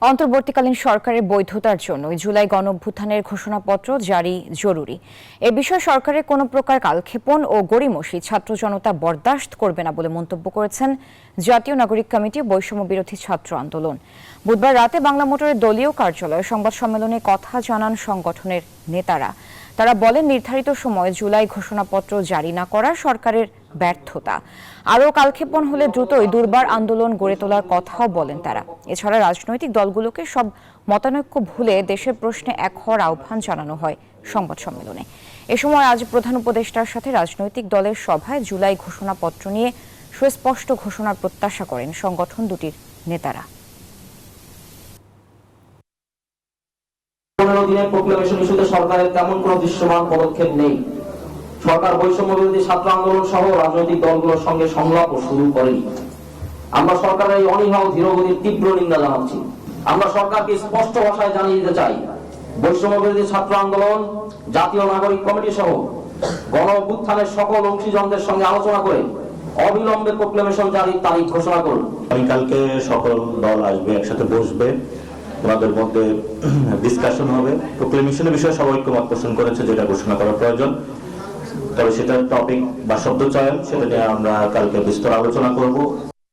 অন্তর্বর্তীকালীন সরকারের বৈধতার জন্য জুলাই গণঅভ্যুত্থানের ঘোষণাপত্র জারি জরুরি। এ বিষয়ে সরকারের কোনো প্রকার কালক্ষেপণ ও গড়িমসি ছাত্র জনতা বরদাস্ত করবে না বলে মন্তব্য করেছেন জাতীয় নাগরিক কমিটি বৈষম্য বিরোধী ছাত্র আন্দোলন। বুধবার রাতে বাংলা মোটরের দলীয় কার্যালয়ে সংবাদ সম্মেলনে কথা জানান সংগঠনের নেতারা। তারা বলেন, নির্ধারিত সময়ে জুলাই ঘোষণাপত্র জারি না করা সরকারের ব্যর্থতা। আরও কালক্ষেপণ হলে দ্রুতই দুর্বার আন্দোলন গড়ে তোলার কথাও বলেন তারা। এছাড়া রাজনৈতিক দলগুলোকে সব মতানৈক্য ভুলে দেশের প্রশ্নে এক হওয়ার আহ্বান জানানো হয় সংবাদ সম্মেলনে। এ সময় আজ প্রধান উপদেষ্টার সাথে রাজনৈতিক দলের সভায় জুলাই ঘোষণাপত্র নিয়ে সুস্পষ্ট ঘোষণার প্রত্যাশা করেন সংগঠন দুটির নেতারা। 15 দিনের প্রোক্লেমেশন ইস্যুতে সরকারের তেমন কোনো দৃশ্যমান পদক্ষেপ নেই। সরকার বৈষম্য বিরোধী ছাত্র আন্দোলন সহ রাজনৈতিক দলগুলোর সঙ্গে সংলাপও শুরু করেনি। আমরা সরকারের এই অনীহা ও ধীরগতির তীব্র নিন্দা জানাচ্ছি। আমরা সরকারকে স্পষ্ট ভাষায় জানিয়ে দিতে চাই, বৈষম্য বিরোধী ছাত্র আন্দোলন, জাতীয় নাগরিক কমিটি সহ গণ অভ্যুত্থানের সকল অংশীজনদের সঙ্গে আলোচনা করে অবিলম্বে প্রোক্লেমেশন জারির তারিখ ঘোষণা করুন। কালকে সকল দল আসবে, একসাথে বসবে, ওনাদের মধ্যে ডিসকাশন হবে। প্রোক্লেমেশনের বিষয়ে সবাই ঐক্যমত পোষণ করেছে যেটা ঘোষণা করা প্রয়োজন। তবে সেটার টপিক বা শব্দ চয়ন সেটা নিয়ে আমরা কালকে বিস্তর আলোচনা করব।